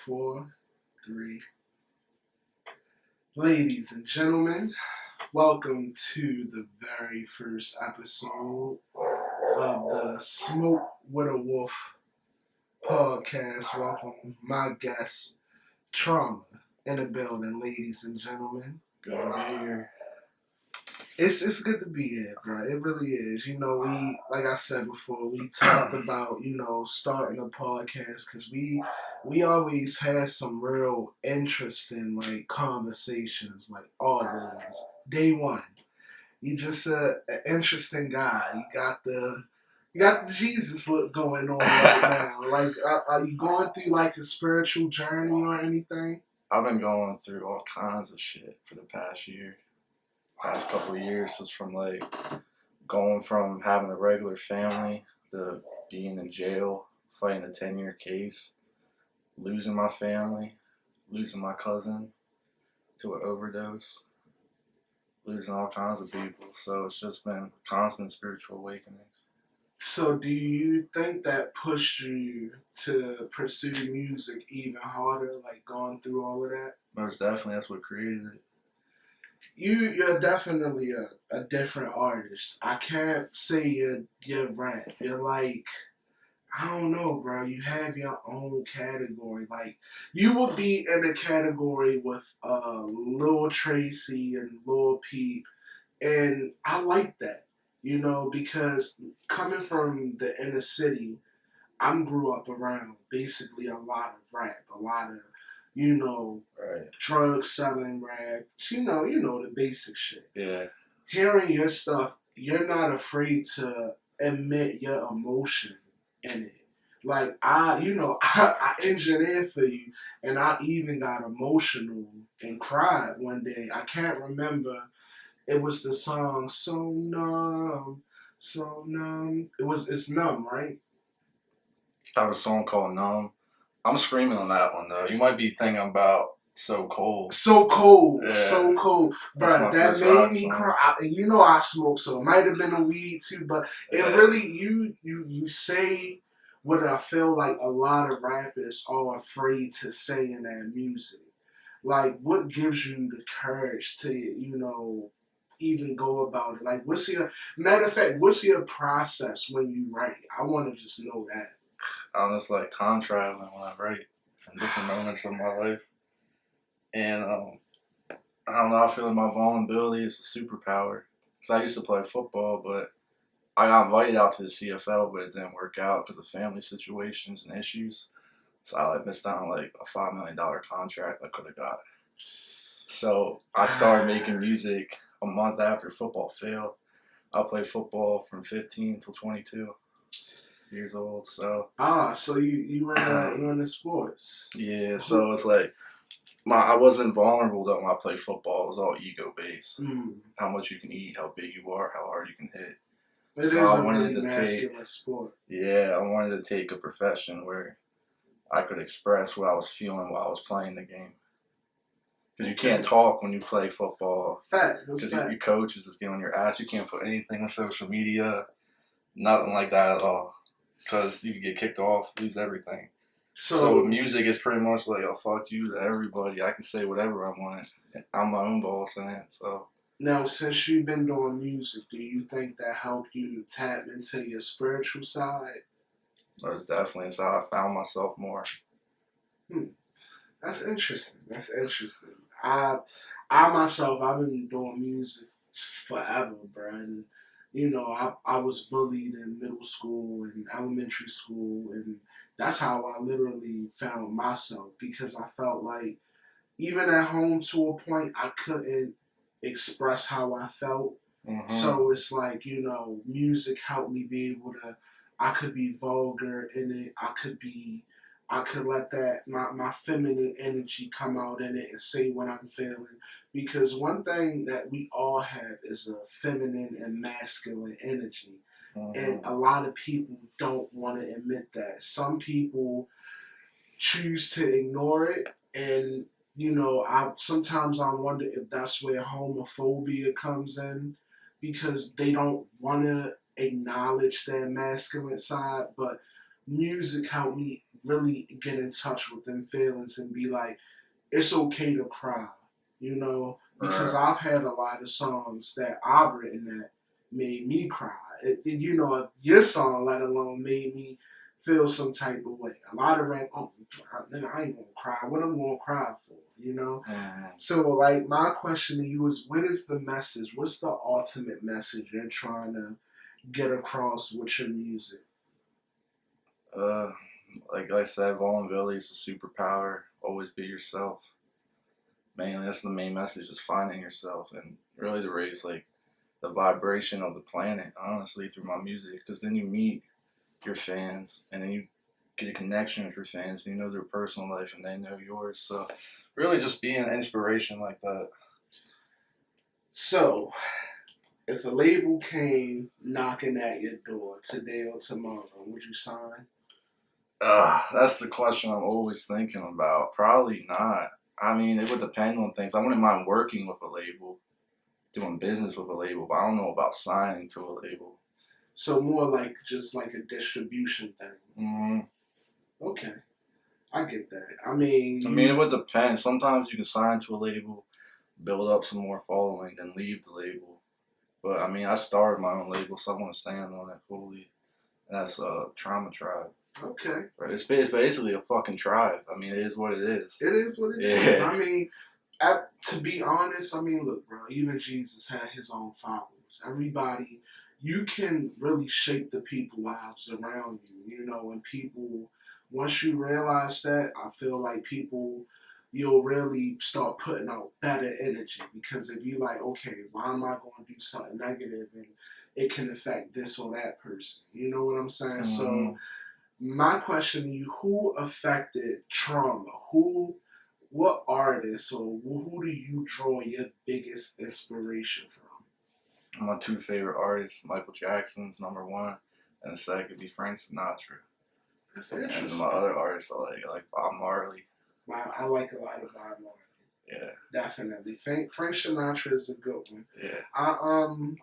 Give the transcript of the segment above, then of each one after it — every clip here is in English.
Four, three. Ladies and gentlemen, welcome to the very first episode of the Smoke with a Wolf podcast. Welcome my guest, Trauma, in the building, ladies and gentlemen. Good to be here. It's good to be here, bro. It really is. We, like I said before, we talked about, starting a podcast because we always had some real interesting, conversations, always. Day one. You just an interesting guy. You got the Jesus look going on right now. Are you going through, a spiritual journey or anything? I've been going through all kinds of shit for the past couple of years. Just from going from having a regular family to being in jail, fighting a 10-year case, losing my family, losing my cousin to an overdose, losing all kinds of people. So it's just been constant spiritual awakenings. So do you think that pushed you to pursue music even harder, going through all of that? Most definitely, that's what created it. You're definitely a different artist. I can't say you're rap. You're I don't know, bro. You have your own category. You would be in a category with Lil Tracy and Lil Peep, and I like that. Because coming from the inner city, I grew up around basically a lot of rap, a lot of Right. drug selling rap. The basic shit. Yeah. Hearing your stuff, you're not afraid to admit your emotion in it. I engineered for you, and I even got emotional and cried one day. I can't remember. It was the song "So Numb, So Numb." It's numb, right? I have a song called Numb. I'm screaming on that one, though. You might be thinking about So Cold. So cold, Yeah. so cold, bro. That made me cry. I smoke, so it might have been a weed too, but it really you say what I feel like a lot of rappers are afraid to say in that music. What gives you the courage to even go about it? What's your process when you write? I want to just know that. I'm just time traveling when I write from different moments of my life. And I don't know, I feel like my vulnerability is a superpower. Because I used to play football, but I got invited out to the CFL, but it didn't work out because of family situations and issues. So I missed out on a $5 million contract I could have got. So I started making music a month after football failed. I played football from 15 till 22 years old. So so you in the sports? Yeah. So it's I wasn't vulnerable though when I played football. It was all ego based. How much you can eat, how big you are, how hard you can hit. It is a really masculine sport. Yeah, I wanted to take a profession where I could express what I was feeling while I was playing the game. Because you can't talk when you play football. Facts. Because your coach is just getting on your ass. You can't put anything on social media. Nothing like that at all. Because you can get kicked off, lose everything. So music is pretty much fuck you to everybody. I can say whatever I want. I'm my own boss in it. So now, since you've been doing music, do you think that helped you tap into your spiritual side? Most definitely. So I found myself more. That's interesting. I myself, I've been doing music forever, bro. And I was bullied in middle school and elementary school, and that's how I literally found myself because I felt like even at home to a point I couldn't express how I felt. Mm-hmm. So it's music helped me be able to. I could be vulgar in it. I could let that my feminine energy come out in it and say what I'm feeling. Because one thing that we all have is a feminine and masculine energy. Mm-hmm. And a lot of people don't want to admit that. Some people choose to ignore it, and sometimes I wonder if that's where homophobia comes in, because they don't want to acknowledge their masculine side. But music helped me really get in touch with them feelings and be like, it's okay to cry, you know, because Right. I've had a lot of songs that I've written that made me cry. You know, your song, let alone, made me feel some type of way. A lot of rap, oh, nigga, I ain't gonna cry. What I'm gonna cry for, you know? So, like, my question to you is, what is the message? What's the ultimate message you're trying to get across with your music? Uh, like I said, vulnerability is a superpower. Always be yourself. Mainly, that's the main message: is finding yourself and really to raise like the vibration of the planet. Honestly, through my music, because then you meet your fans, and then you get a connection with your fans. And you know their personal life, and they know yours. So, really, just be an inspiration like that. So, if a label came knocking at your door today or tomorrow, would you sign? That's the question I'm always thinking about. Probably not. I mean, it would depend on things. I wouldn't mind working with a label, doing business with a label, but I don't know about signing to a label. So more like just like a distribution thing. Mm, Okay, I get that. I mean, I mean, it would depend. Sometimes you can sign to a label, build up some more following, then leave the label. But I mean, I started my own label, so I want to stand on it fully. And that's Trauma Tribe. Okay. Right? It's basically a fucking tribe. I mean, it is what it is. It is what it is. I mean, to be honest, I mean, look, bro, even Jesus had his own followers. Everybody, you can really shape the people lives around you, you know, and people, once you realize that, I feel like people, you'll really start putting out better energy because if you like, okay, why am I going to do something negative and it can affect this or that person? You know what I'm saying? So, my question to you: who affected trauma? What artists or who do you draw your biggest inspiration from? My two favorite artists, Michael Jackson's number one, and the second would be Frank Sinatra. That's And my interesting. other artists I like Bob Marley. Wow, I like a lot of Bob Marley. Yeah. Definitely. Frank Sinatra is a good one. Yeah.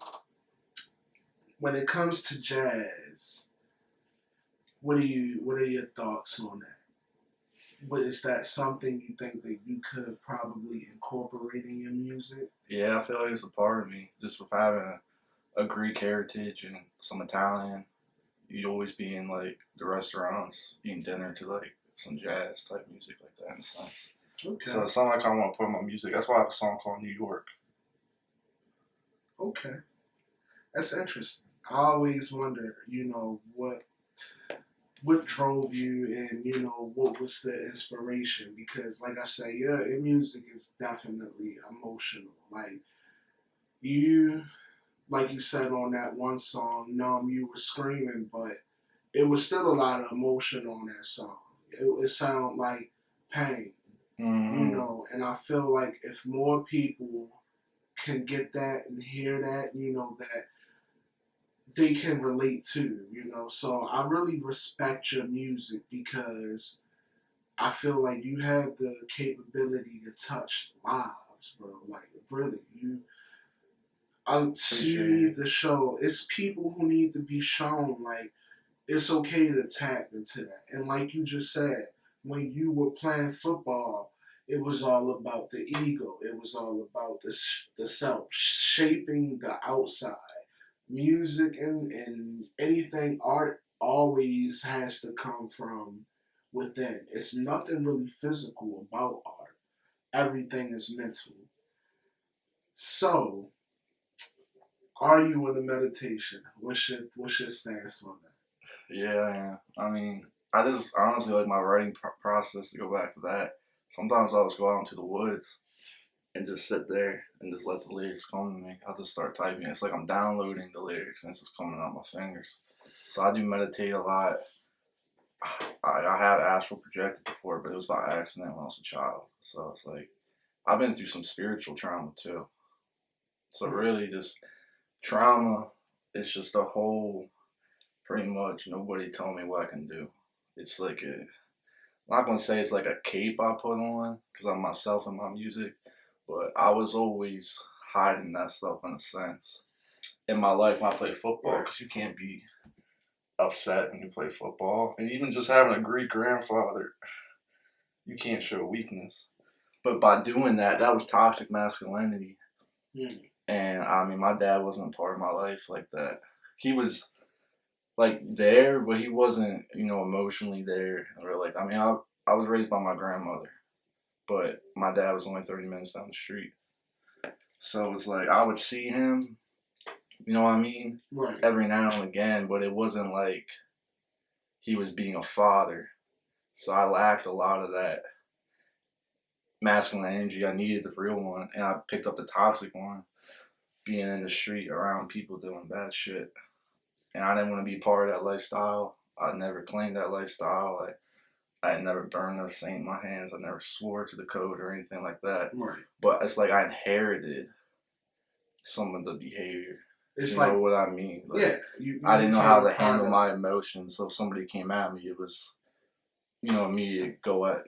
When it comes to jazz, what are your thoughts on that? What is that something you think that you could probably incorporate in your music? Yeah, I feel like it's a part of me. Just with having a Greek heritage and some Italian, you'd always be in like the restaurants eating dinner to like some jazz type music like that in a sense. Okay. So it's something like I want to put in my music. That's why I have a song called New York. Okay. That's interesting. I always wonder, you know, what drove you and, you know, what was the inspiration? Because like I say, your music is definitely emotional. You like you said on that one song, Numb, you were screaming, but it was still a lot of emotion on that song. It sounded like pain, you know, and I feel like if more people can get that and hear that, you know, that they can relate to, you know. So I really respect your music because I feel like you have the capability to touch lives, bro. Like really, you need to show. It's people who need to be shown. Like it's okay to tap into that. And like you just said, when you were playing football, it was all about the ego. It was all about the self, shaping the outside. Music and anything art always has to come from within. It's nothing really physical about art. Everything is mental. So, are you in a meditation? What's your stance on that? Yeah. I mean, I just honestly like my writing process to go back to that. Sometimes I'll just go out into the woods and just sit there and just let the lyrics come to me. I'll just start typing. It's like I'm downloading the lyrics and it's just coming out my fingers. So I do meditate a lot. I have astral projected before, but it was by accident when I was a child. So it's like I've been through some spiritual trauma too. So really, just trauma is just a whole. Pretty much, nobody told me what I can do. It's like a. I'm not gonna say it's like a cape I put on because I'm myself and my music, but I was always hiding that stuff in a sense. In my life, when I play football, because you can't be upset when you play football. And even just having a great grandfather, you can't show weakness. But by doing that, that was toxic masculinity. Mm. And I mean, my dad wasn't a part of my life like that. He was like there, but he wasn't, emotionally there. Or like, I mean, I was raised by my grandmother, but my dad was only 30 minutes down the street. So it's like I would see him, you know what I mean, Right. every now and again, but it wasn't like he was being a father. So I lacked a lot of that masculine energy. I needed the real one, and I picked up the toxic one, being in the street around people doing bad shit. And I didn't want to be part of that lifestyle. I never claimed that lifestyle. I had never burned no saint in my hands. I never swore to the code or anything like that. Right. But it's like I inherited some of the behavior. It's you like, know what I mean? Like, yeah, I didn't know how to became a handle product. my emotions. So if somebody came at me, it was, immediate go at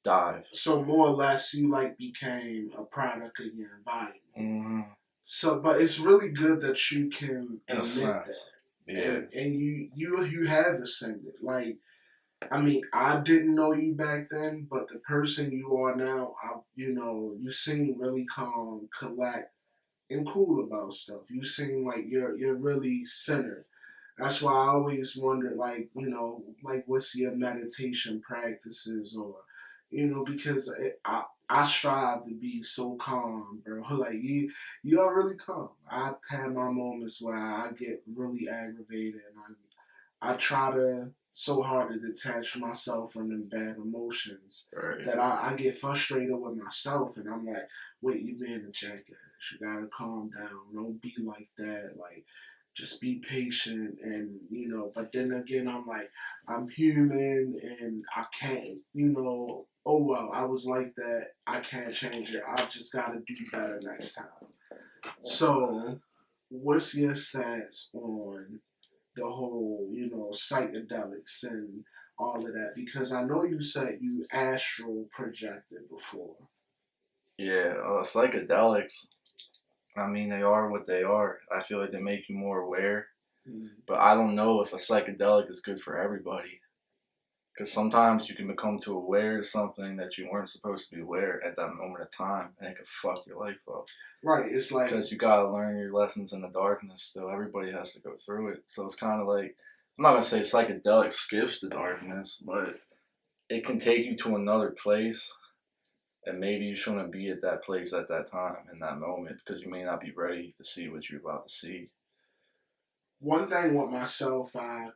dive. So more or less, you like became a product of your environment. Mm-hmm. So, but it's really good that you can In a admit sense, that, yeah. and you have ascended. Like, I mean, I didn't know you back then, but the person you are now, you seem really calm, collect, and cool about stuff. You seem like you're really centered. That's why I always wondered, like, like what's your meditation practices, or, because I strive to be so calm, bro. Like you are really calm. I have my moments where I get really aggravated, and I try to so hard to detach myself from them bad emotions Right. that I get frustrated with myself, and I'm like, wait, you being a jackass. You gotta calm down. Don't be like that. Like, just be patient, and but then again, I'm like, I'm human, and I can't, oh well, I was like that, I can't change it, I just gotta do better next time. So what's your stance on the whole, psychedelics and all of that? Because I know you said you astral projected before. Yeah, psychedelics, I mean, they are what they are. I feel like they make you more aware. Mm. But I don't know if a psychedelic is good for everybody. Because sometimes you can become too aware of something that you weren't supposed to be aware at that moment of time, and it could fuck your life up. Right, it's like, Because you gotta learn your lessons in the darkness still. Everybody has to go through it. So it's kind of like, I'm not gonna say psychedelic skips the darkness, but it can take you to another place, and maybe you shouldn't be at that place at that time in that moment because you may not be ready to see what you're about to see. one thing with myself, I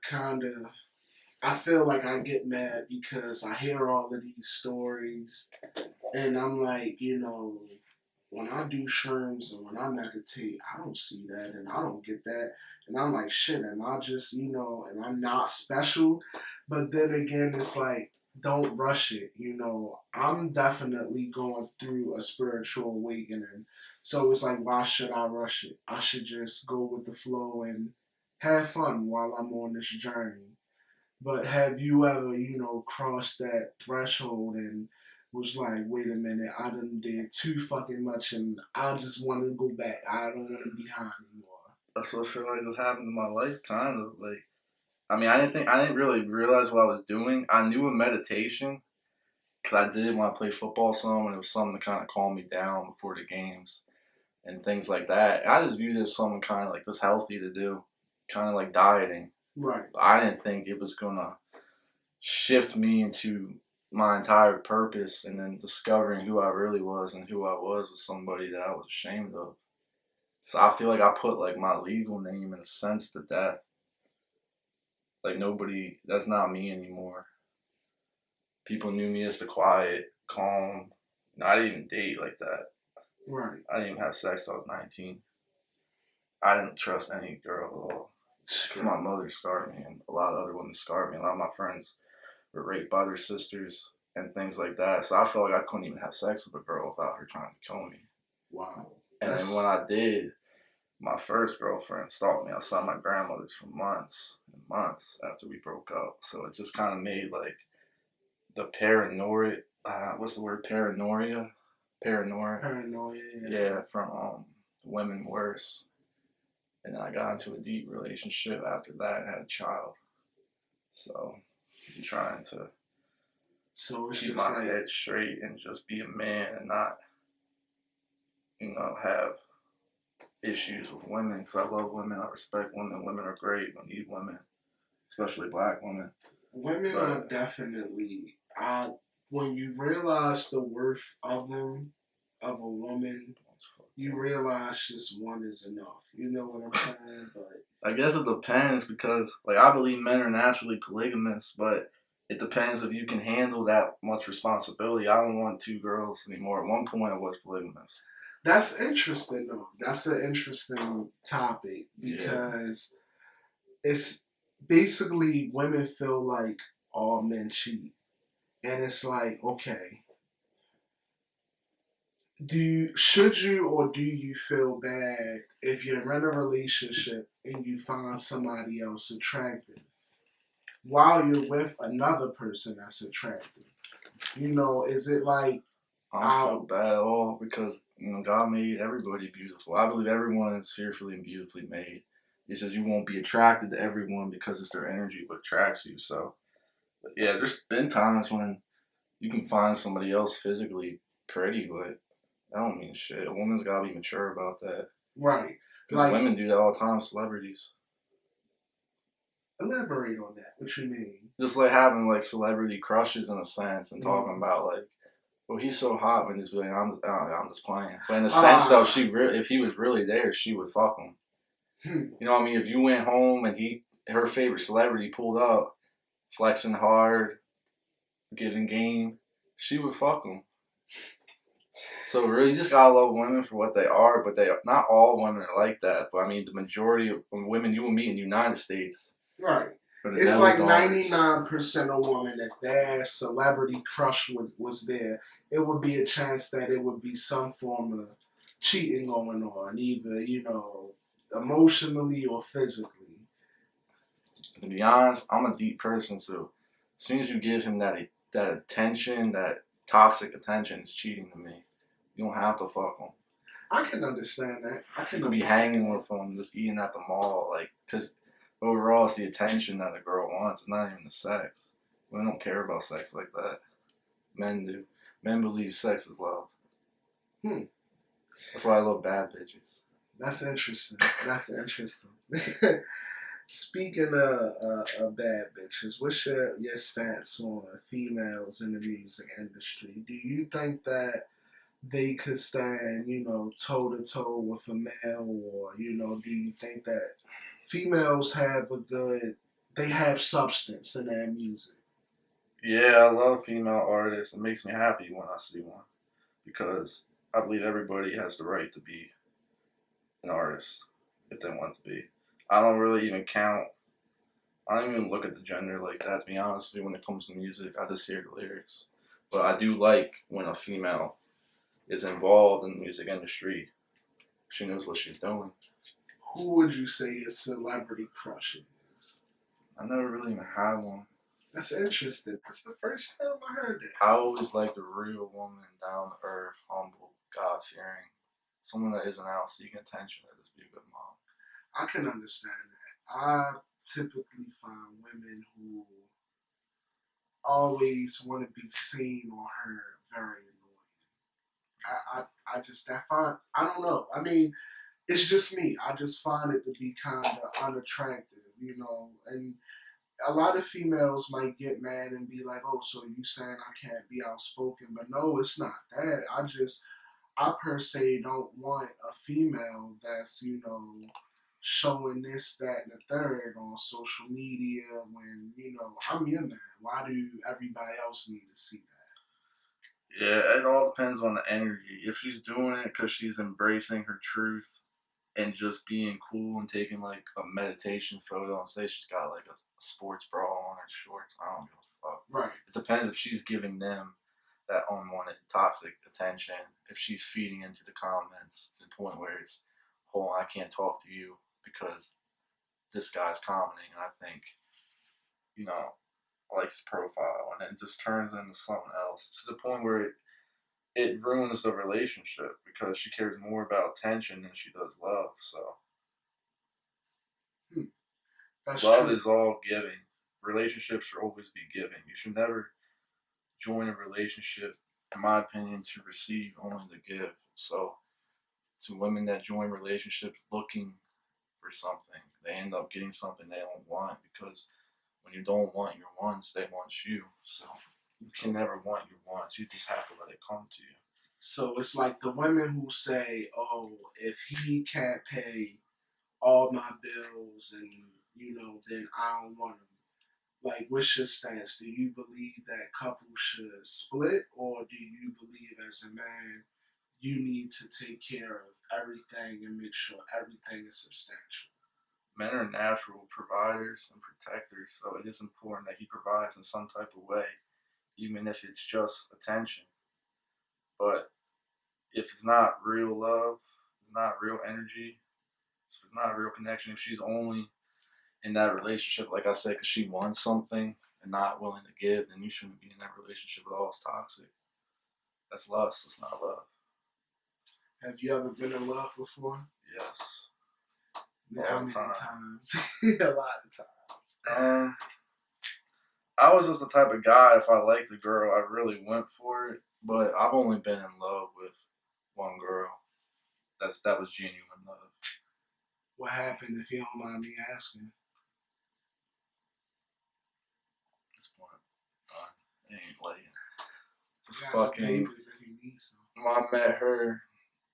feel like I get mad because I hear all of these stories, and I'm like, when I do shrooms and when I meditate, I don't see that, and I don't get that, and I'm like, shit, am I just, and I'm not special? But then again, it's like, don't rush it, I'm definitely going through a spiritual awakening, so it's like, why should I rush it? I should just go with the flow and have fun while I'm on this journey. But have you ever, crossed that threshold and was like, wait a minute, I done did too fucking much, and I just want to go back. I don't want to be behind anymore. That's what I feel like has happened in my life, kind of. Like, I mean, I didn't really realize what I was doing. I knew a meditation because I did when I played football some, and it was something to kind of calm me down before the games and things like that. I just viewed it as something kind of like this healthy to do, kind of like dieting. Right. But I didn't think it was gonna shift me into my entire purpose, and then discovering who I really was and who I was somebody that I was ashamed of. So I feel like I put like my legal name in a sense to death. Like nobody, that's not me anymore. People knew me as the quiet, calm. I didn't even date like that. Right. I didn't even have sex till I was 19. I didn't trust any girl at all. Because my mother scarred me, and a lot of other women scarred me. A lot of my friends were raped by their sisters and things like that. So I felt like I couldn't even have sex with a girl without her trying to kill me. Wow. And then when I did, my first girlfriend stalked me outside my grandmother's for months and months after we broke up. So it just kind of made like the paranoia. What's the word? Paranoia. Paranoia. Yeah, from women worse. And then I got into a deep relationship after that and had a child. So I'm trying to So it's keep just my like, head straight and just be a man and not, have issues with women because I love women. I respect women. Women are great. We need women, especially black women. women are But definitely. When you realize the worth of them, of a woman, you realize just one is enough. You know what I'm saying? But I guess it depends because, like, I believe men are naturally polygamous, but it depends if you can handle that much responsibility. I don't want two girls anymore. At one point, I was polygamous. that's interesting, though. That's an interesting topic Yeah. because it's basically women feel like all men cheat, and it's like, okay, should you or do you feel bad if you're in a relationship and you find somebody else attractive while you're with another person that's attractive? Is it like I don't I feel bad at all because God made everybody beautiful. I believe everyone is fearfully and beautifully made. It's just you won't be attracted to everyone because it's their energy what attracts you. So, but yeah, there's been times when you can find somebody else physically pretty, but that don't mean shit. A woman's gotta be mature about that right? because Like, women do that all the time. Celebrities elaborate on that. What you mean? just like having like celebrity crushes in a sense and talking Mm. about like, well, he's so hot when he's really. I'm just playing. But in a sense, though, Ah, if he was really there, she would fuck him. hmm. You know what I mean? If you went home and her favorite celebrity pulled up, flexing hard, giving game, she would fuck him. So really, you just gotta love women for what they are, but not all women are like that. But I mean, the majority of women you will meet in the United States Right. are the It's devil's like daughters. 99% of women, if their celebrity crush was there, it would be a chance that it would be some form of cheating going on, either, emotionally or physically. To be honest, I'm a deep person, so as soon as you give him that attention, that toxic attention, it's cheating to me. You don't have to fuck him. I can understand that. I You can could be understand hanging that. with them, just eating at the mall, like, because overall it's the attention that a girl wants. It's not even the sex. Women don't care about sex like that. Men do. Men believe sex is love. Hmm. That's why I love bad bitches. That's interesting. That's interesting. Speaking of bad bitches, what's your stance on females in the music industry? Do you think that they could stand, toe to toe with a male, or do you think that females they have substance in their music? Yeah, I love female artists. It makes me happy when I see one because I believe everybody has the right to be an artist if they want to be. I don't really even count. I don't even look at the gender like that. To be honest with you, when it comes to music, I just hear the lyrics. But I do like when a female is involved in the music industry. She knows what she's doing. Who would you say your celebrity crush is? I never really even had one. That's interesting. That's the first time I heard that. I always liked a real woman, down to earth, humble, God fearing, someone that isn't out seeking attention. That just be a good mom. I can understand that. I typically find women who always want to be seen or heard very annoying. I just I find I don't know. I mean, it's just me. I just find it to be kind of unattractive, and a lot of females might get mad and be like, "Oh, so you saying I can't be outspoken?" But no, it's not that. I per se don't want a female that's showing this, that, and the third on social media when I'm your man. Why do everybody else need to see Yeah, it all depends on the energy. If she's doing it because she's embracing her truth and just being cool and taking like a meditation photo and say she's got like a sports bra on her shorts, I don't give a fuck. that? Right. It depends if she's giving them that unwanted toxic attention, if she's feeding into the comments to the point where it's, oh, I can't talk to you because this guy's commenting, and I think, you know, I like his profile, and it just turns into something else to the point where it ruins the relationship because she cares more about attention than she does love. So That's Love true. is all giving. Relationships should always be giving. You should never join a relationship, in my opinion, to receive, only to give. So, to women that join relationships looking for something, they end up getting something they don't want because when you don't want your wants, they want you. So, you can never want your wants. You just have to let it come to you. So it's like the women who say, "Oh, if he can't pay all my bills, and then I don't want him." Like, what's your stance? Do you believe that couples should split, or do you believe as a man you need to take care of everything and make sure everything is substantial? Men are natural providers and protectors, so it is important that he provides in some type of way, even if it's just attention. But if it's not real love, it's not real energy, if it's not a real connection, if she's only in that relationship, like I said, because she wants something and not willing to give, then you shouldn't be in that relationship at all. It's toxic. That's lust. It's not love. Have you ever been in love before? Yes. How All the many time. times? A lot of times. I was just the type of guy, if I liked a girl, I really went for it. But I've only been in love with one girl. That was genuine love. What happened, if you don't mind me asking? At this point, it ain't late. Just I got some fucking. papers if you need some. When I met her,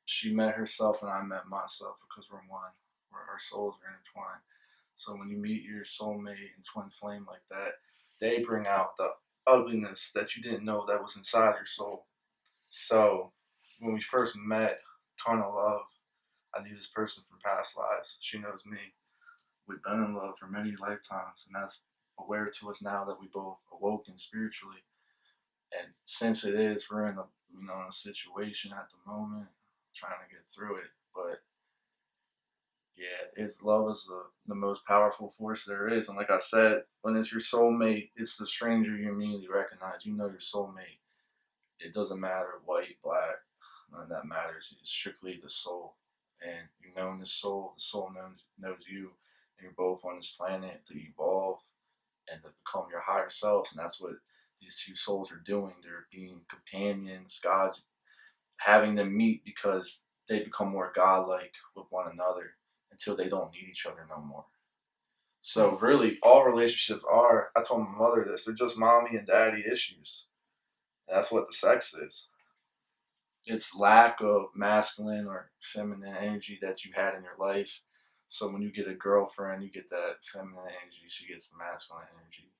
she met herself, and I met myself because we're one. Our souls are intertwined. So when you meet your soulmate and twin flame like that, they bring out the ugliness that you didn't know that was inside your soul. So when we first met, ton of love. I knew this person from past lives. She knows me. We've been in love for many lifetimes, and that's aware to us now that we both awoken spiritually. And since it is, we're in a situation at the moment, trying to get through it. But yeah, it's love is the most powerful force there is. And like I said, when it's your soulmate, it's the stranger you immediately recognize. You know your soulmate. It doesn't matter white, black, none of that matters. It's strictly the soul. And you know the soul knows you, and you're both on this planet to evolve and to become your higher selves. And that's what these two souls are doing. They're being companions. God's having them meet because they become more godlike with one another until they don't need each other no more. So really, all relationships are. I told my mother this. They're just mommy and daddy issues. And that's what the sex is. It's lack of masculine or feminine energy that you had in your life. So when you get a girlfriend, you get that feminine energy. She gets the masculine energy.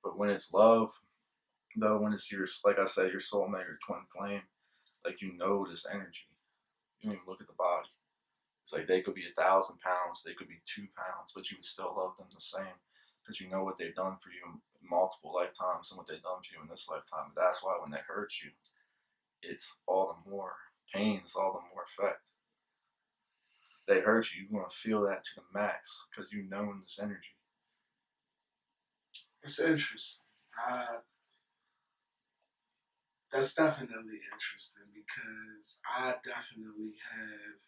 But when it's love, though, when it's your, like I said, your soulmate, your twin flame, like you know this energy. You don't even look at the body. It's like they could be 1,000 pounds, they could be 2 pounds, but you would still love them the same because you know what they've done for you in multiple lifetimes and what they've done for you in this lifetime. That's why when they hurt you, it's all the more pain, it's all the more effect. They hurt you, you're gonna feel that to the max because you know in this energy. It's interesting. Uh, that's definitely interesting because I definitely have.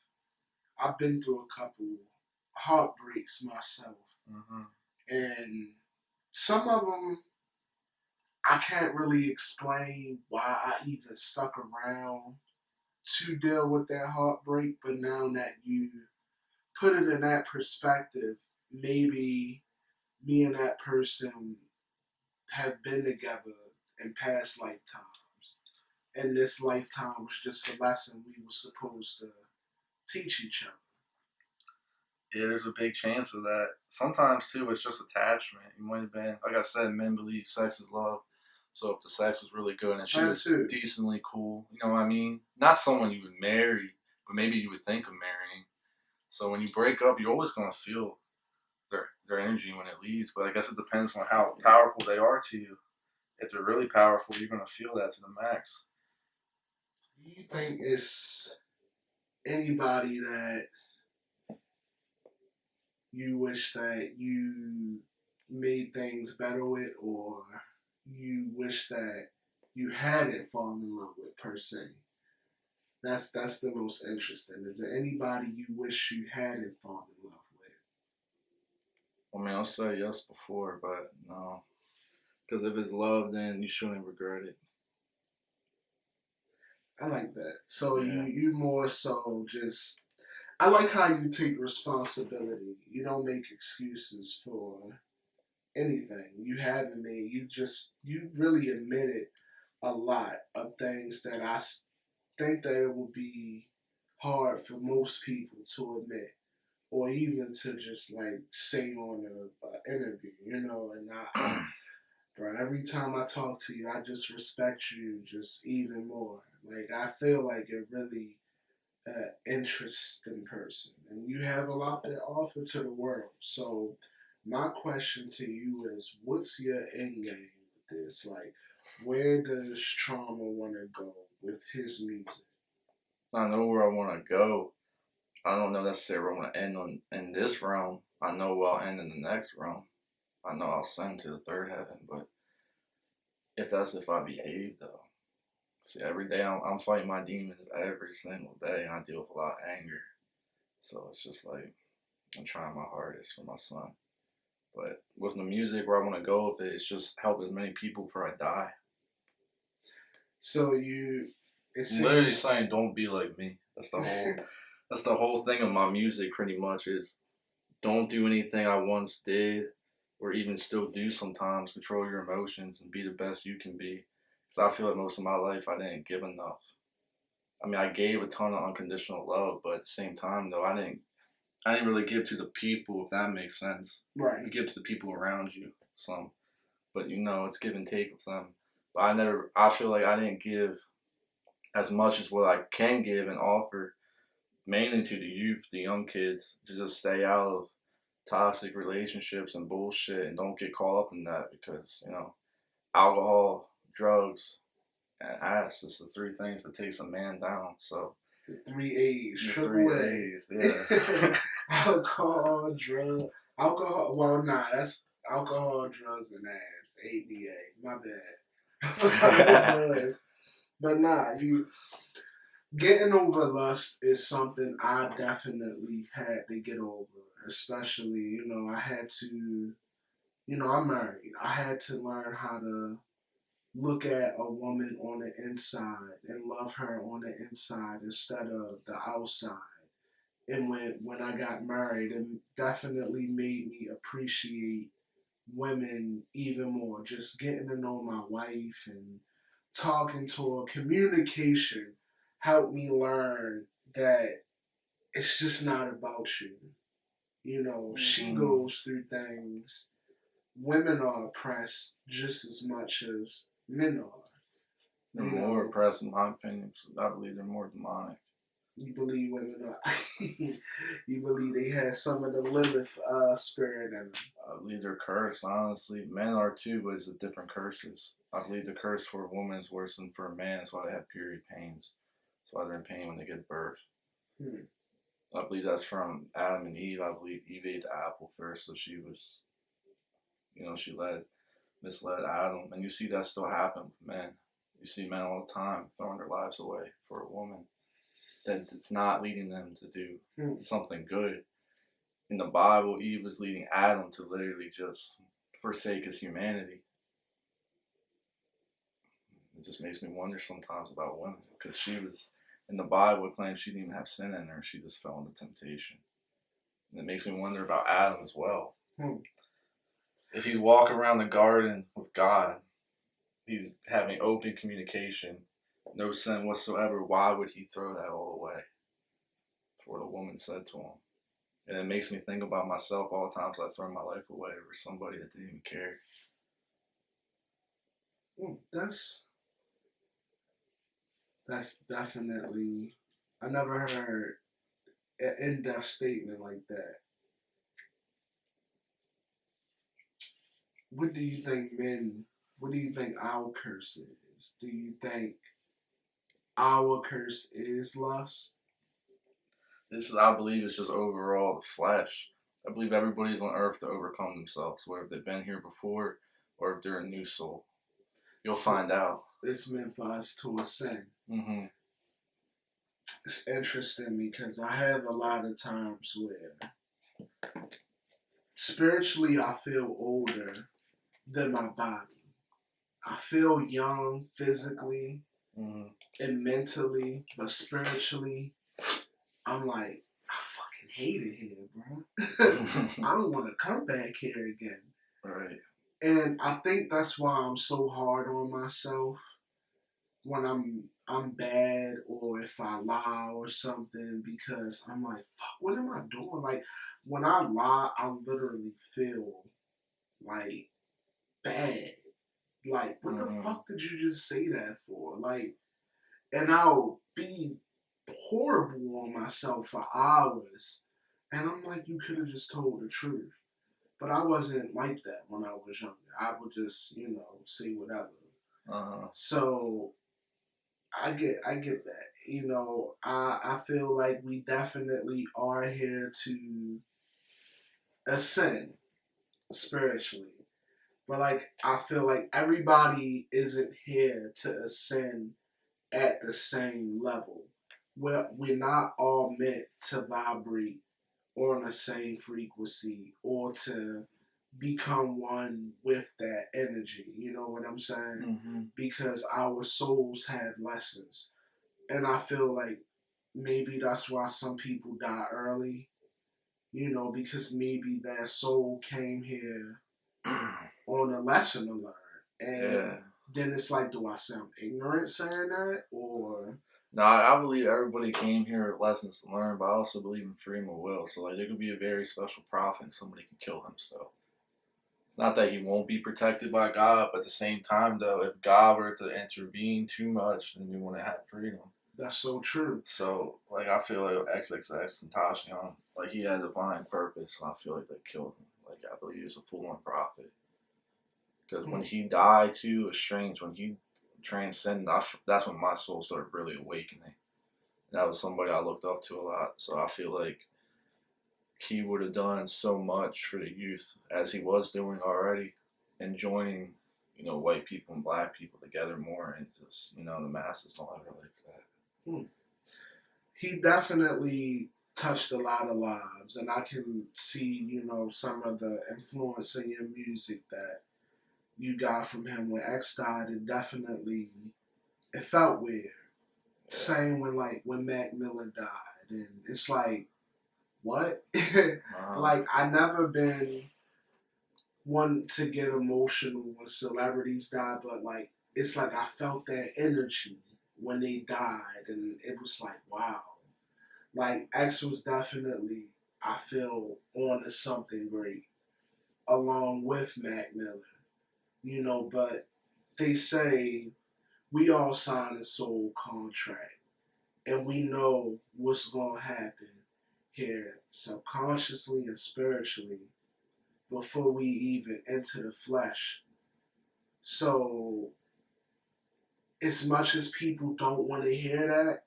I've been through a couple heartbreaks myself, Mm-hmm. and some of them I can't really explain why I even stuck around to deal with that heartbreak. But now that you put it in that perspective, maybe me and that person have been together in past lifetimes. And this lifetime was just a lesson we were supposed to teach each other. Yeah, there's a big chance of that. Sometimes too, it's just attachment. You might have been, like I said, men believe sex is love. So if the sex was really good and she That was too. decently cool, you know what I mean? Not someone you would marry, but maybe you would think of marrying. So when you break up, you're always gonna feel their energy when it leaves. But I guess it depends on how powerful they are to you. If they're really powerful, you're gonna feel that to the max. Do you think it's anybody that you wish that you made things better with, or you wish that you hadn't fallen in love with per se? That's the most interesting. Is there anybody you wish you hadn't fallen in love with? I mean, I'll say yes before, but no. Because if it's love, then you shouldn't regret it. I like that. So Yeah. you more so just. I like how you take responsibility. You don't make excuses for anything you haven't made. You really admitted a lot of things that think that it will be hard for most people to admit, or even to just like say on a interview, you know. And bro, every time I talk to you, I just respect you just even more. Like I feel like you're really an interesting person, and you have a lot to offer to the world. So, my question to you is, what's your end game with this? Like, where does Trauma want to go with his music? I know where I want to go. I don't know necessarily where I want to end on in this realm. I know where I'll end in the next realm. I know I'll send to the third heaven, but if I behave though. See, every day I'm fighting my demons every single day, and I deal with a lot of anger. So it's just like I'm trying my hardest for my son. But with the music, where I want to go with it, it's just help as many people before I die. So it I'm literally seems, saying, don't be like me. That's the whole thing of my music. Pretty much is don't do anything I once did, or even still do sometimes. Control your emotions and be the best you can be. Because I feel like most of my life I didn't give enough. I mean, I gave a ton of unconditional love, but at the same time, though, I didn't really give to the people, if that makes sense. right. You give to the people around you some, but it's give and take with them. But I feel like I didn't give as much as what I can give and offer, mainly to the youth, the young kids, to just stay out of toxic relationships and bullshit and don't get caught up in that because, alcohol, drugs, and ass is the three things that takes a man down. So The three A's, the triple three A. A's, yeah. Alcohol. Well, nah, that's alcohol, drugs, and ass. ADA. My bad. I forgot what it was. But nah, you getting over lust is something I definitely had to get over. Especially, I had to. I'm married. I had to learn how to look at a woman on the inside and love her on the inside instead of the outside. And when I got married, it definitely made me appreciate women even more. Just getting to know my wife and talking to her, communication helped me learn that it's just not about you. She Mm-hmm. goes through things. Women are oppressed just as much as men are. They're You more know, oppressed, in my opinion. I believe they're more demonic. you believe women are. You believe they had some of the Lilith spirit in them. I believe they're cursed, honestly. Men are too, but it's a different curses. I believe the curse for a woman is worse than for a man. That's why they have period pains. That's why they're in pain when they give birth. Hmm. I believe that's from Adam and Eve. I believe Eve ate the apple first, so she was, she misled Adam. And you see that still happen with men. You see men all the time throwing their lives away for a woman that it's not leading them to do Hmm. something good. In the Bible, Eve was leading Adam to literally just forsake his humanity. It just makes me wonder sometimes about women because she was in the Bible it claims she didn't even have sin in her. She just fell into temptation. And it makes me wonder about Adam as well. Hmm. If he's walking around the garden with God, he's having open communication, no sin whatsoever. Why would he throw that all away? For what a woman said to him. And it makes me think about myself all the times I throw my life away over somebody that didn't even care. That's definitely. I never heard an in-depth statement like that. What do you think men? What do you think our curse is? Do you think our curse is lust? I believe, is just overall the flesh. I believe everybody's on earth to overcome themselves, whether they've been here before or if they're a new soul. You'll So find out. it's meant for us to ascend. Mm-hmm. It's interesting because I have a lot of times where spiritually, I feel older than my body. I feel young physically Mm-hmm. and mentally, but spiritually, I'm like, I fucking hate it here, bro. I don't want to come back here again. Right. And I think that's why I'm so hard on myself when I'm bad or if I lie or something, because I'm like, fuck, what am I doing? Like when I lie, I literally feel like bad. Like, what the Mm-hmm. fuck did you just say that for? Like, and I'll be horrible on myself for hours. And I'm like, you could have just told the truth. But I wasn't like that when I was younger. I would just, say whatever. Uh-huh. So I get that. I feel like we definitely are here to ascend spiritually. But like I feel like everybody isn't here to ascend at the same level. We're not all meant to vibrate on the same frequency or to become one with that energy. You know what I'm saying? Mm-hmm. Because our souls have lessons. And I feel like maybe that's why some people die early, because maybe their soul came here on a lesson to learn. And Yeah. then it's like, do I sound ignorant saying that? Or. No, I believe everybody came here with lessons to learn, but I also believe in freedom of will. So, like, there could be a very special prophet and somebody can kill himself. It's not that he won't be protected by God, but at the same time, though, if God were to intervene too much, then you wouldn't have freedom. That's so true. So, like, I feel like XXX and Tashion, like, he had a divine purpose, and I feel like they killed him. Like, I believe he was a full-on prophet. Because when he died, too, it was strange. When he transcended, that's when my soul started really awakening. That was somebody I looked up to a lot. So I feel like he would have done so much for the youth as he was doing already, and joining, white people and black people together more, and just, the masses don't ever like that. He definitely touched a lot of lives, and I can see, some of the influence in your music that you got from him. When X died, it felt weird. Yeah. Same when Mac Miller died, and it's like, what? Like I never been one to get emotional when celebrities die, but like it's like I felt that energy when they died, and it was like, wow. Like X was definitely, I feel, on to something great, along with Mac Miller, but they say we all sign a soul contract, and we know what's going to happen here subconsciously and spiritually before we even enter the flesh. So, as much as people don't want to hear that,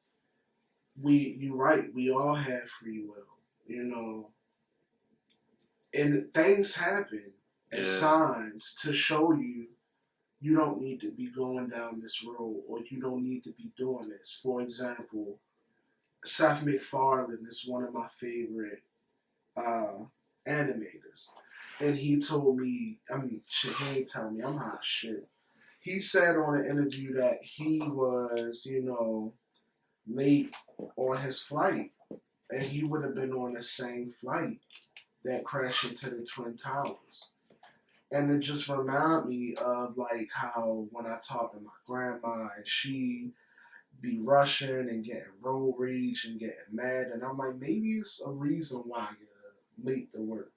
you're right, we all have free will, and things happen as signs to show you you don't need to be going down this road, or you don't need to be doing this. For example, Seth MacFarlane is one of my favorite animators. And he told me, he ain't telling me, I'm hot shit. He said on an interview that he was, late on his flight. And he would have been on the same flight that crashed into the Twin Towers. And it just reminded me of like how when I talked to my grandma and she be rushing and getting road rage and getting mad, and I'm like, maybe it's a reason why you're late to work.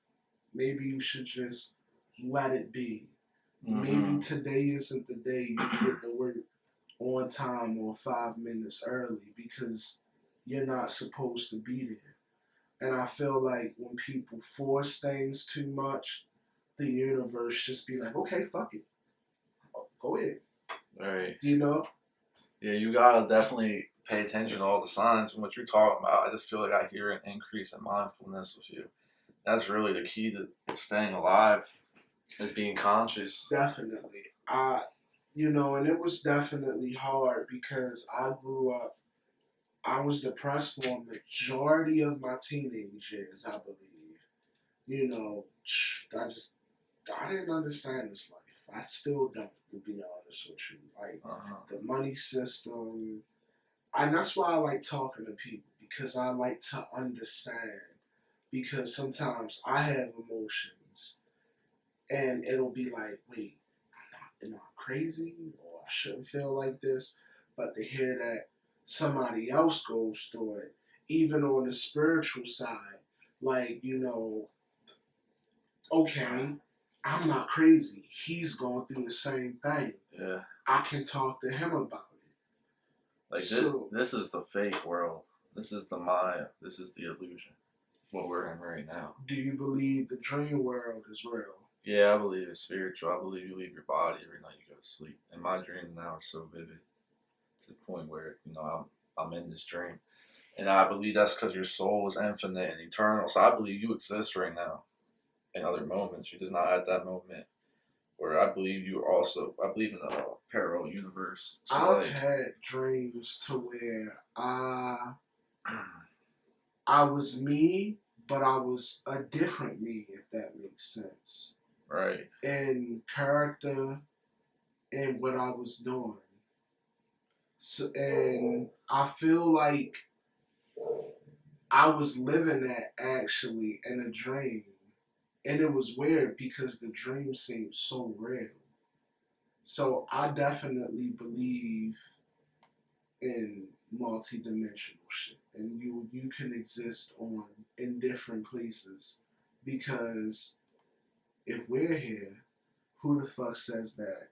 Maybe you should just let it be. Mm-hmm. Maybe today isn't the day you get to work on time or 5 minutes early because you're not supposed to be there. And I feel like when people force things too much, the universe just be like, okay, fuck it. Go ahead. Right. Yeah, you gotta definitely pay attention to all the signs and what you're talking about. I just feel like I hear an increase in mindfulness with you. That's really the key to staying alive, is being conscious. Definitely. And it was definitely hard because I grew up, I was depressed for a majority of my teenage years, I believe. you know, I didn't understand this life. I still don't, to be honest with you. Like the money system, and that's why I like talking to people because I like to understand. Because sometimes I have emotions, and it'll be like, wait, am I crazy, or I shouldn't feel like this? But to hear that somebody else goes through it, even on the spiritual side, like okay, I'm not crazy. He's going through the same thing. Yeah. I can talk to him about it. Like this is the fake world. This is the Maya. This is the illusion. What we're in right now. Do you believe the dream world is real? Yeah, I believe it's spiritual. I believe you leave your body every night you go to sleep. And my dream now is so vivid to the point where I'm in this dream, and I believe that's because your soul is infinite and eternal. So I believe you exist right now. In other moments, you're just not at that moment. Where I believe you are also. I believe in the parallel universe. So I've had dreams to where I was me, but I was a different me, if that makes sense. Right. In character and what I was doing. So, and I feel like I was living that actually in a dream. And it was weird because the dream seemed so real. So I definitely believe in multi-dimensional shit, and you can exist on in different places because if we're here, who the fuck says that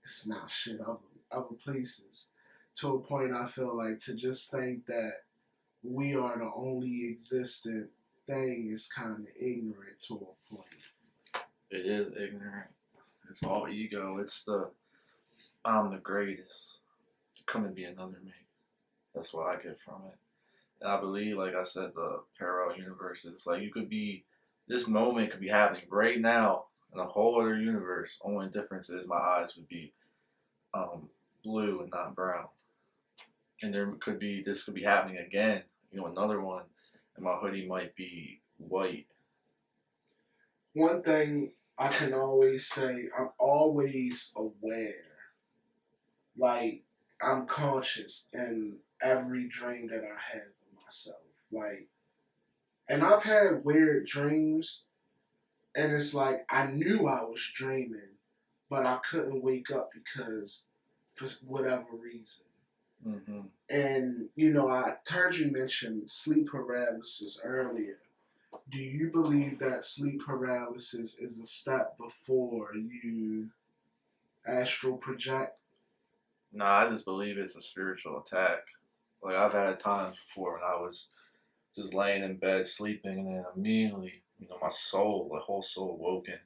it's not shit other places? To a point, I feel like to just think that we are the only existent thing is kind of ignorant to a point. It is ignorant. It's all ego. It's the I'm the greatest. Couldn't be another me. That's what I get from it. And I believe, like I said, the parallel universes. Like you could be, this moment could be happening right now in a whole other universe. Only difference is my eyes would be blue and not brown. And this could be happening again. Another one, and my hoodie might be white. One thing I can always say, I'm always aware. Like, I'm conscious in every dream that I have of myself. Like, and I've had weird dreams, and it's like I knew I was dreaming, but I couldn't wake up because for whatever reason. Mm-hmm. And I heard you mention sleep paralysis earlier. Do you believe that sleep paralysis is a step before you astral project? Nah, I just believe it's a spiritual attack. Like I've had times before when I was just laying in bed sleeping, and then immediately, my soul, the whole soul, woken.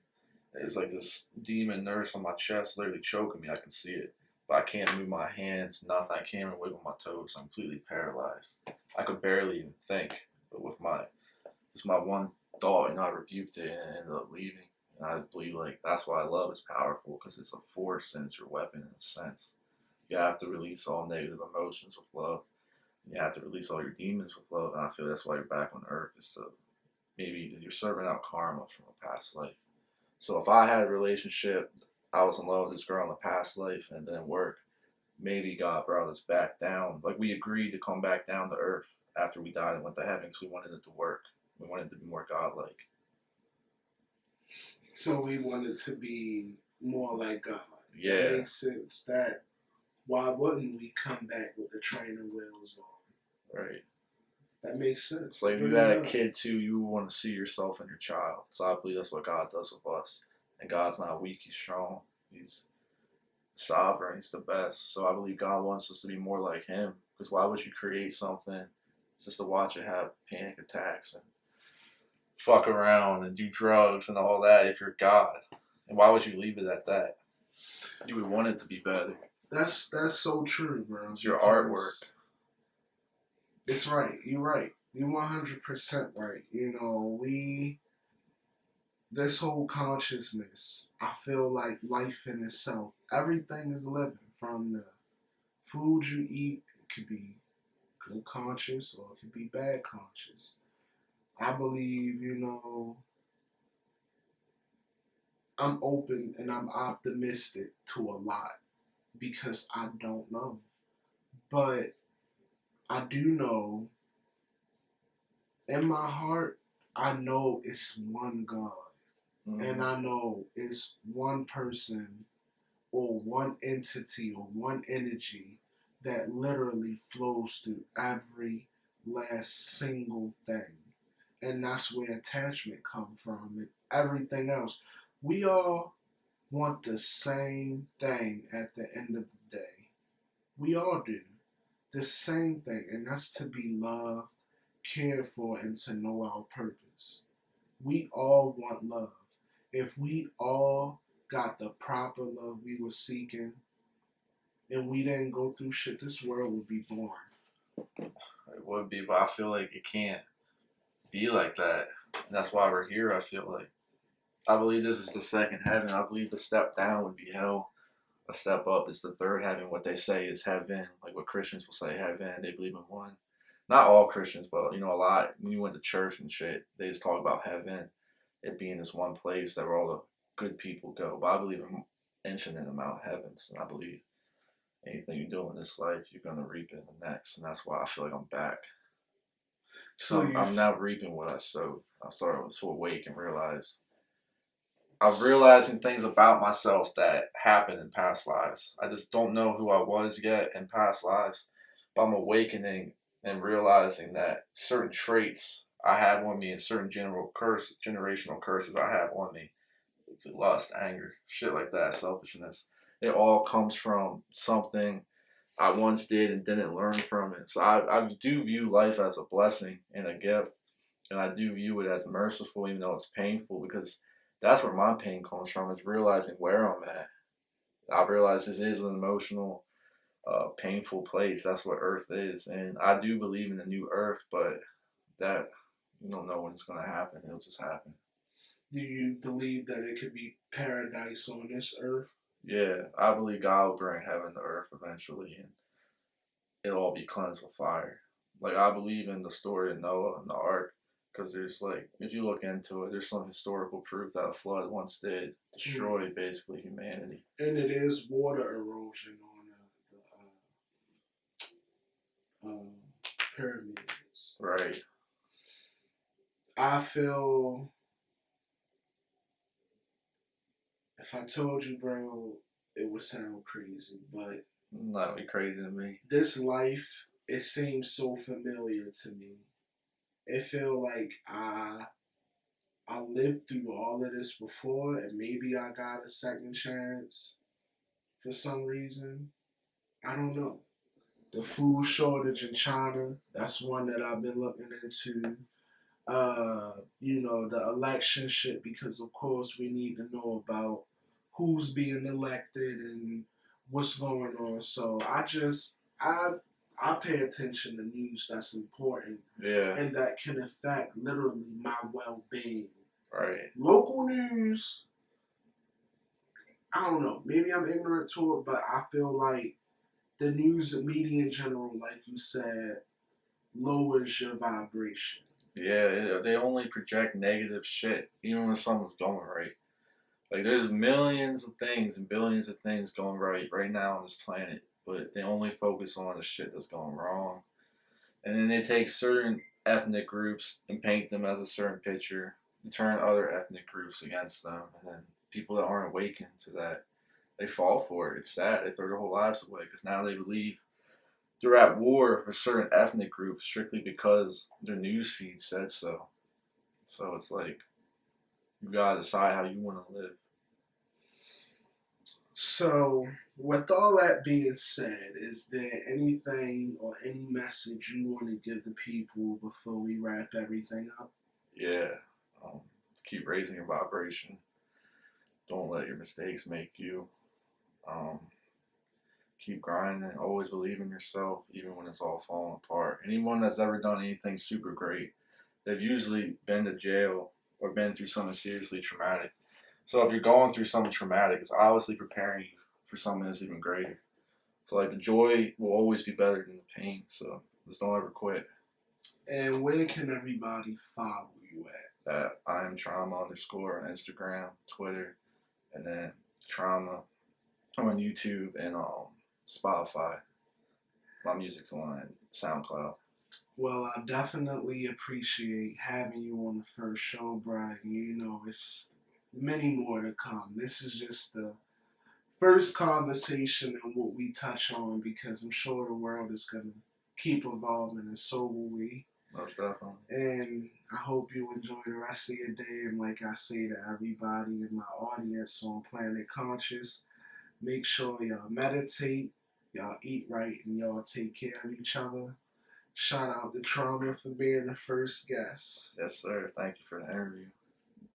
It's like this demon nurse on my chest, literally choking me. I can see it, but I can't move my hands, nothing. I can't even wiggle my toes. I'm completely paralyzed. I could barely even think. But with my one thought, I rebuked it and it ended up leaving. And I believe like that's why love is powerful because it's a force and it's your weapon in a sense. You have to release all negative emotions with love. You have to release all your demons with love, and I feel that's why you're back on Earth is to maybe you're serving out karma from a past life. So if I had a relationship, I was in love with this girl in a past life, and it didn't work, maybe God brought us back down. Like we agreed to come back down to Earth after we died and went to heaven because we wanted it to work. We wanted it to be more godlike. So we wanted to be more like God. Yeah. That makes sense. That why wouldn't we come back with the training wheels on? Right. That makes sense. It's like if you had a kid too, you want to see yourself in your child. So I believe that's what God does with us. And God's not weak, he's strong. He's sovereign, he's the best. So I believe God wants us to be more like him. Because why would you create something just to watch it have panic attacks and fuck around and do drugs and all that if you're God? And why would you leave it at that? You would want it to be better. That's so true, bro. It's your artwork. It's right. You're right. You're 100% right. This whole consciousness, I feel like life in itself, everything is living from the food you eat. It could be good conscious or it could be bad conscious. I believe, I'm open and I'm optimistic to a lot because I don't know. But I do know in my heart, I know it's one God. And Mm-hmm. I know it's one person or one entity or one energy that literally flows through every last single thing. And that's where attachment comes from and everything else. We all want the same thing at the end of the day. We all do. The same thing, and that's to be loved, cared for, and to know our purpose. We all want love. If we all got the proper love we were seeking and we didn't go through shit, this world would be boring. It would be, but I feel like it can't be like that. And that's why we're here. I feel like I believe this is the second heaven. I believe the step down would be hell. A step up is the third heaven. What they say is heaven, like what Christians will say heaven. They believe in one. Not all Christians, but a lot. When you went to church and shit, they just talk about heaven, it being this one place that where all the good people go. But I believe in infinite amount of heavens, and I believe anything you do in this life, you're gonna reap it in the next, and that's why I feel like I'm back. So So you, I'm now reaping what I sowed. I'm starting to awake and realize I'm realizing things about myself that happened in past lives. I just don't know who I was yet in past lives, but I'm awakening and realizing that certain traits I have on me and certain generational curses I have on me, lust, anger, shit like that, selfishness. It all comes from something I once did and didn't learn from it. So I do view life as a blessing and a gift, and I do view it as merciful, even though it's painful, because that's where my pain comes from, is realizing where I'm at. I realize this is an emotional, painful place. That's what Earth is, and I do believe in a new Earth, but that you don't know when it's gonna happen. It'll just happen. do you believe that it could be paradise on this earth? Yeah, I believe God will bring heaven to earth eventually, and it'll all be cleansed with fire. Like I believe in the story of Noah and the ark, because there's like, if you look into it, there's some historical proof that a flood once did Mm. destroy basically humanity. And it is water erosion on the pyramids. Right. I feel if I told you, bro, it would sound crazy, but That'd be crazy to me. this life, it seems so familiar to me. It feel like I lived through all of this before, and maybe I got a second chance for some reason. I don't know. The food shortage in China, that's one that I've been looking into. The election shit, because of course we need to know about who's being elected and what's going on. So I pay attention to news that's important Yeah. and that can affect literally my well being. Right. Local news, I don't know, maybe I'm ignorant to it, but I feel like the news and media in general, like you said, lowers your vibration. Yeah, they only project negative shit, even when something's going right. Like there's millions of things and billions of things going right now on this planet, but they only focus on the shit that's going wrong. And then they take certain ethnic groups and paint them as a certain picture and turn other ethnic groups against them. And then people that aren't awakened to that, they fall for it. It's sad. They throw their whole lives away because now they believe they're at war for certain ethnic groups strictly because their news feed said so. So it's like you gotta decide how you want to live. So, with all that being said, is there anything or any message you want to give the people before we wrap everything up? Yeah. Um, Keep raising your vibration. Don't let your mistakes make you. Um, Keep grinding. Always believe in yourself, even when it's all falling apart. Anyone that's ever done anything super great, they've usually been to jail or been through something seriously traumatic. So if you're going through something traumatic, it's obviously preparing you for something that's even greater. So like the joy will always be better than the pain. So just don't ever quit. And where can everybody follow you at? That I am trauma underscore on Instagram, Twitter. and then Trauma on YouTube and Spotify. My music's on SoundCloud. Well, I definitely appreciate having you on the first show, Brian. You know, it's many more to come. This is just the first conversation and what we touch on because I'm sure the world is going to keep evolving and so will we. Most definitely. And I hope you enjoy the rest of your day. And like I say to everybody in my audience on Planet Conscious, make sure y'all meditate, y'all eat right, and y'all take care of each other. Shout out to Trauma for being the first guest. Yes, sir. Thank you for the interview.